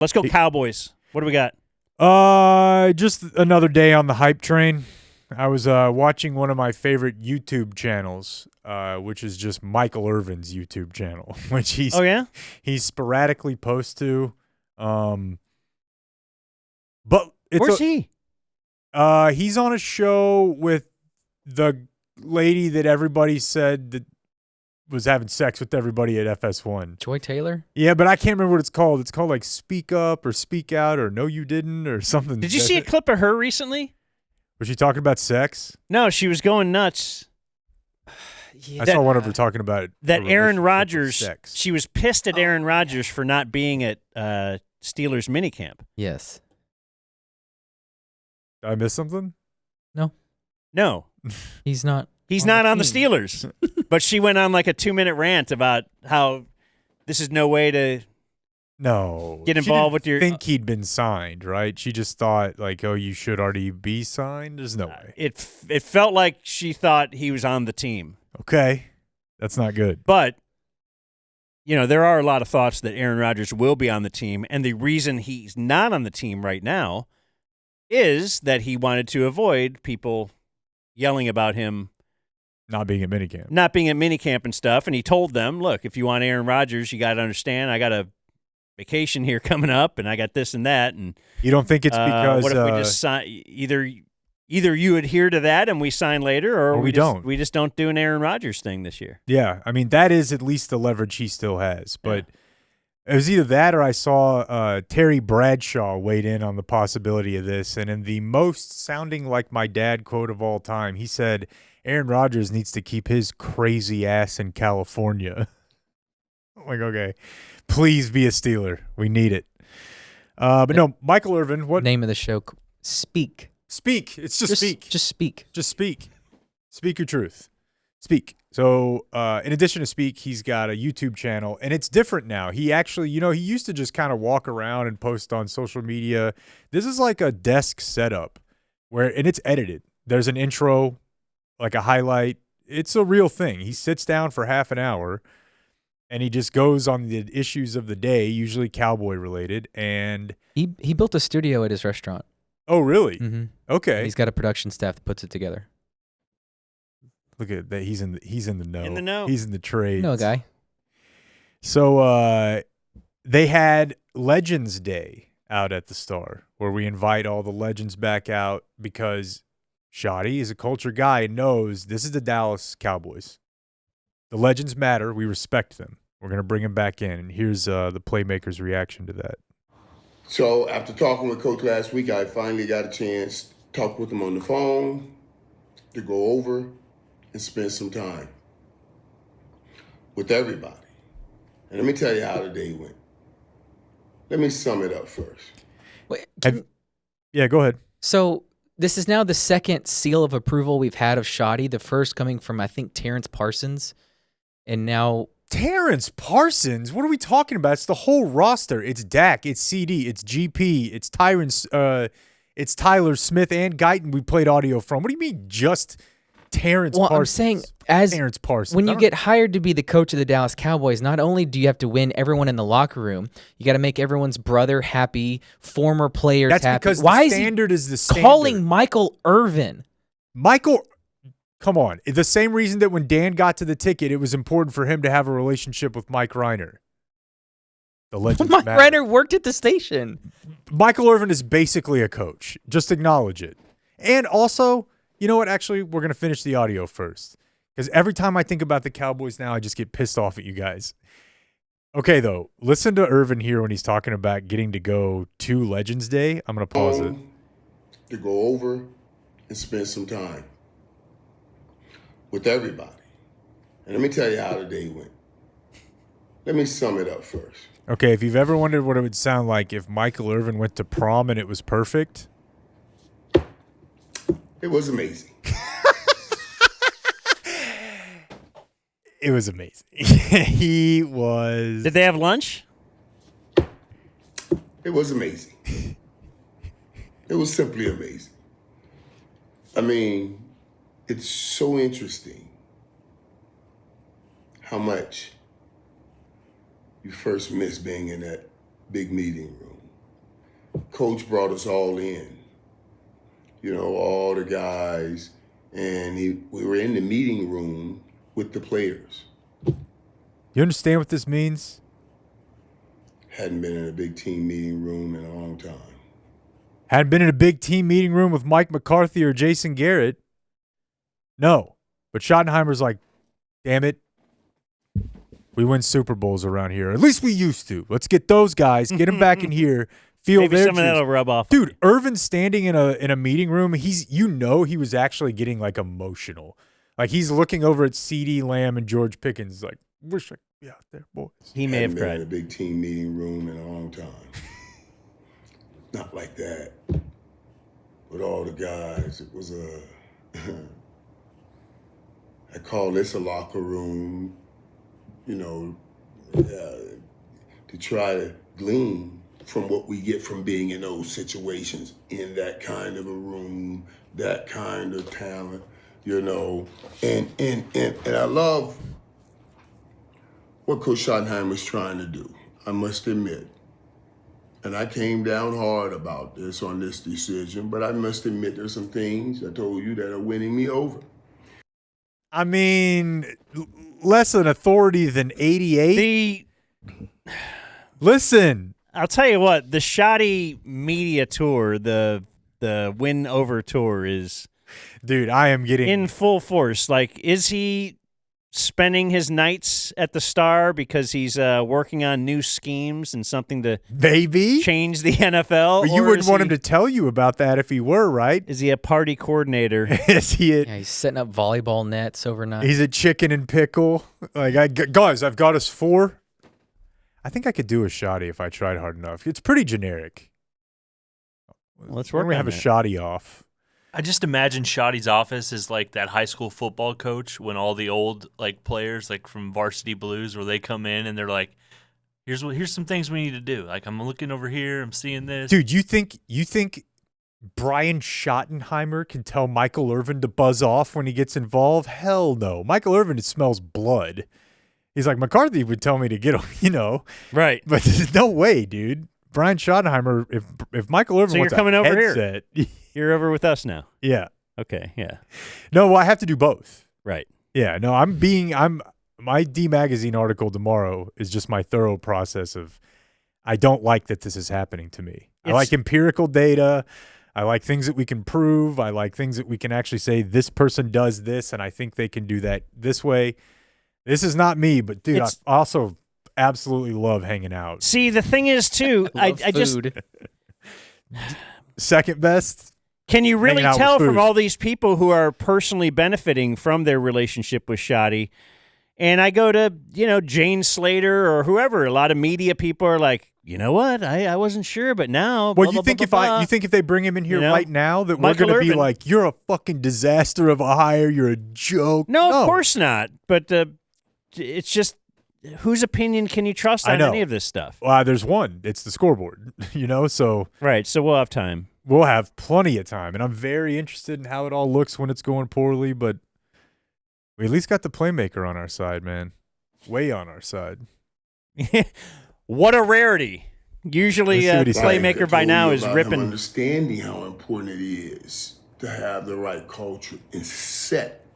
Let's go Cowboys. What do we got? Just another day on the hype train. I was watching one of my favorite YouTube channels, which is just Michael Irvin's YouTube channel, which he sporadically posts to. But Where's he? He's on a show with the lady that everybody said that was having sex with everybody at FS1. Joy Taylor? Yeah, but I can't remember what it's called. It's called like Speak Up or Speak Out or No You Didn't or something. Did you see a clip of her recently? Was she talking about sex? No, she was going nuts. I saw one of her talking about that Aaron Rodgers. She was pissed at Aaron Rodgers for not being at Steelers minicamp. Yes. Did I miss something? No. He's not. He's not on the Steelers. But she went on like a 2-minute rant about how this is no way to get involved with your. I think he'd been signed, right? She just thought like, oh, you should already be signed. There's no way. It felt like she thought he was on the team. Okay, that's not good. But there are a lot of thoughts that Aaron Rodgers will be on the team, and the reason he's not on the team right now is that he wanted to avoid people yelling about him not being at minicamp and stuff. And he told them, look, if you want Aaron Rodgers, you got to understand I got a vacation here coming up and I got this and that. And you don't think it's because what if we just sign, either you adhere to that and we sign later, or we don't. We just don't do an Aaron Rodgers thing this year. Yeah, I mean, that is at least the leverage he still has. But it was either that or I saw Terry Bradshaw weighed in on the possibility of this. And in the most sounding like my dad quote of all time, he said, Aaron Rodgers needs to keep his crazy ass in California. I'm like, okay, please be a Steeler. We need it. But no, Michael Irvin. What name of the show? Speak. Speak. It's just speak. Just speak. Just speak. Speak your truth. Speak. So in addition to Speak, he's got a YouTube channel, and it's different now. He actually, he used to just kind of walk around and post on social media. This is like a desk setup and it's edited. There's an intro, like a highlight. It's a real thing. He sits down for half an hour, and he just goes on the issues of the day, usually Cowboy related. And he built a studio at his restaurant. Oh, really? Mm-hmm. Okay. He's got a production staff that puts it together. Look at that. He's in the know. In the know. He's in the trades. No guy. So they had Legends Day out at the Star, where we invite all the legends back out because Shotty is a culture guy and knows this is the Dallas Cowboys. The legends matter. We respect them. We're going to bring them back in. And here's the playmaker's reaction to that. So after talking with Coach last week, I finally got a chance to talk with him on the phone, to go over and spend some time with everybody. And let me tell you how the day went. Let me sum it up first. Wait, yeah, go ahead. So this is now the second seal of approval we've had of Shotty, the first coming from, I think, Terrence Parsons. And now... Terrence Parsons? What are we talking about? It's the whole roster. It's Dak, it's CD, it's GP, it's it's Tyler Smith and Guyton we played audio from. What do you mean just Terrence Parsons? Well, I'm saying Terrence Parsons. When you get hired to be the coach of the Dallas Cowboys, not only do you have to win everyone in the locker room, you got to make everyone's brother happy, former players happy. That's because Why the standard is the standard. Calling Michael Irvin. Come on. The same reason that when Dan got to the ticket, it was important for him to have a relationship with Mike Reiner. The legend. Mike Reiner worked at the station. Michael Irvin is basically a coach. Just acknowledge it. And also, you know what? Actually, we're going to finish the audio first. Because every time I think about the Cowboys now, I just get pissed off at you guys. Okay, though. Listen to Irvin here when he's talking about getting to go to Legends Day. I'm going to pause it. To go over and spend some time with everybody. And let me tell you how the day went. Let me sum it up first. Okay, if you've ever wondered what it would sound like if Michael Irvin went to prom and it was perfect. It was amazing. It was amazing. He was... Did they have lunch? It was amazing. It was simply amazing. I mean, it's so interesting how much you first miss being in that big meeting room. Coach brought us all in, all the guys, and we were in the meeting room with the players. You understand what this means? Hadn't been in a big team meeting room in a long time. Hadn't been in a big team meeting room with Mike McCarthy or Jason Garrett. No. But Schottenheimer's like, damn it. We win Super Bowls around here. At least we used to. Let's get those guys, get them back in here, feel Maybe their some of that'll rub off. Dude, Irvin standing in a meeting room, he was actually getting like emotional. Like he's looking over at CeeDee Lamb and George Pickens like, wish I could be out there, boys. He may have Hadn't been in cried. a big team meeting room in a long time. Not like that. With all the guys, it was I call this a locker room, to try to glean from what we get from being in those situations, in that kind of a room, that kind of talent, and I love what Coach Schottenheimer's trying to do, I must admit. And I came down hard about this on this decision, but I must admit there's some things I told you that are winning me over. I mean, less an authority than 88. Listen. I'll tell you what, the Shotty media tour, the win over tour is, dude, I am getting in full force. Like, is he spending his nights at the Star because he's working on new schemes and something to maybe change the NFL? But you wouldn't want him to tell you about that if he were, right? Is he a party coordinator? Is he? Yeah, he's setting up volleyball nets overnight. He's a chicken and pickle. Like, guys, I've got us 4. I think I could do a Shotty if I tried hard enough. It's pretty generic. Let's work. We have a Shotty off. I just imagine Shotty's office is like that high school football coach when all the old players from Varsity Blues, where they come in and they're like, here's some things we need to do. Like, I'm looking over here, I'm seeing this. Dude, you think Brian Schottenheimer can tell Michael Irvin to buzz off when he gets involved? Hell no. Michael Irvin smells blood. He's like, McCarthy would tell me to get him, Right. But there's no way, dude. Brian Schottenheimer, if Michael Irvin wants you're coming a over headset, here. You're over with us now. Yeah. Okay, yeah. No, well, I have to do both. Right. Yeah, no, my D Magazine article tomorrow is just my thorough process of, I don't like that this is happening to me. I like empirical data. I like things that we can prove. I like things that we can actually say, this person does this, and I think they can do that this way. This is not me, but dude, I also absolutely love hanging out. See, the thing is, too, I just second best. Can you really tell from all these people who are personally benefiting from their relationship with Shotty? And I go to, Jane Slater or whoever. A lot of media people are like, you know what? I wasn't sure, but now. Well, you think if they bring him in here right now that we're going to be like, you're a fucking disaster of a hire, you're a joke? No, of course not. But it's just, whose opinion can you trust on any of this stuff? There's one. It's the scoreboard, so. Right, so we'll have time. We'll have plenty of time, and I'm very interested in how it all looks when it's going poorly, but we at least got the playmaker on our side, man. Way on our side. What a rarity. Usually a playmaker by now is ripping. Understanding how important it is to have the right culture and set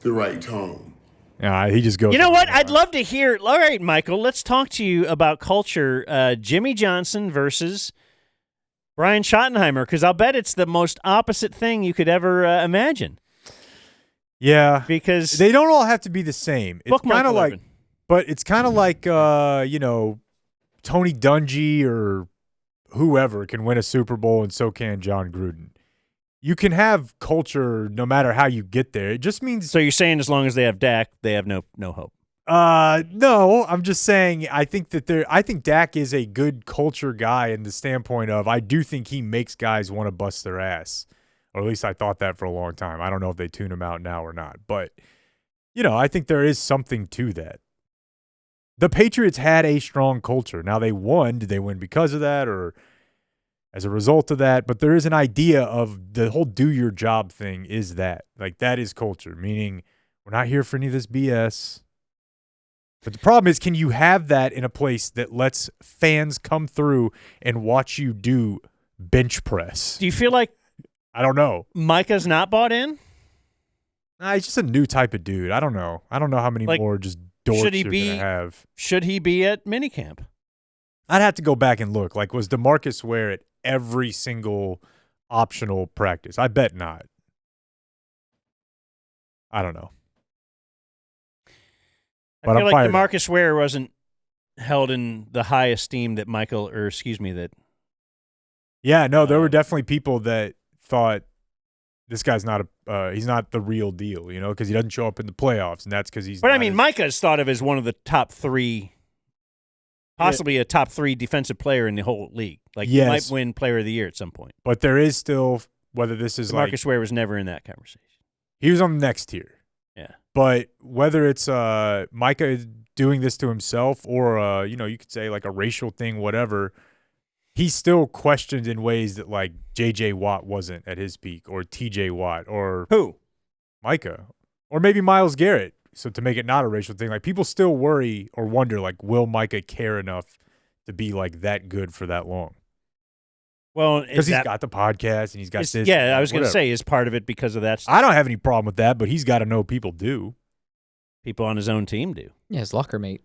the right tone. Yeah, he just goes. You know what? I'd love to hear. All right, Michael, let's talk to you about culture. Jimmy Johnson versus Brian Schottenheimer, because I'll bet it's the most opposite thing you could ever imagine. Yeah, because they don't all have to be the same. It's kind of like, but it's kind of like Tony Dungy or whoever can win a Super Bowl, and so can John Gruden. You can have culture no matter how you get there. It just means. So you're saying as long as they have Dak, they have no hope. No, I'm just saying I think Dak is a good culture guy in the standpoint of I do think he makes guys want to bust their ass. Or at least I thought that for a long time. I don't know if they tune him out now or not. But, I think there is something to that. The Patriots had a strong culture. Now they won. Did they win because of that or as a result of that? But there is an idea of the whole do your job thing is that. Like that is culture, meaning we're not here for any of this BS. But the problem is, can you have that in a place that lets fans come through and watch you do bench press? Do you feel like I don't know. Micah's not bought in? Nah, he's just a new type of dude. I don't know. I don't know how many Like, more just dorks should he you're be- going to have. Should he be at minicamp? I'd have to go back and look. Like, was DeMarcus Ware at every single optional practice? I bet not. I don't know. But I I'm feel like fired up. DeMarcus Ware wasn't held in the high esteem that that Yeah, no, there were definitely people that thought this guy's not he's not the real deal, because he doesn't show up in the playoffs, and that's because he's. But not I mean, as- Micah is thought of as one of the top 3, possibly a top 3 defensive player in the whole league. Like, he might Yes. win Player of the Year at some point. But there is still, whether this is like DeMarcus Ware was never in that conversation. he was on the next tier. Yeah. But whether it's Micah doing this to himself or you could say like a racial thing, whatever, he's still questioned in ways that like J.J. Watt wasn't at his peak, or T.J. Watt, or Who? Micah, or maybe Myles Garrett. So to make it not a racial thing, like people still worry or wonder, like, will Micah care enough to be like that good for that long? Well, Because he's got the podcast and he's got this. Yeah, I was going to whatever. say, is part of it because of that stuff? I don't have any problem with that, but he's got to know people do. People on his own team do. Yeah, his locker mate.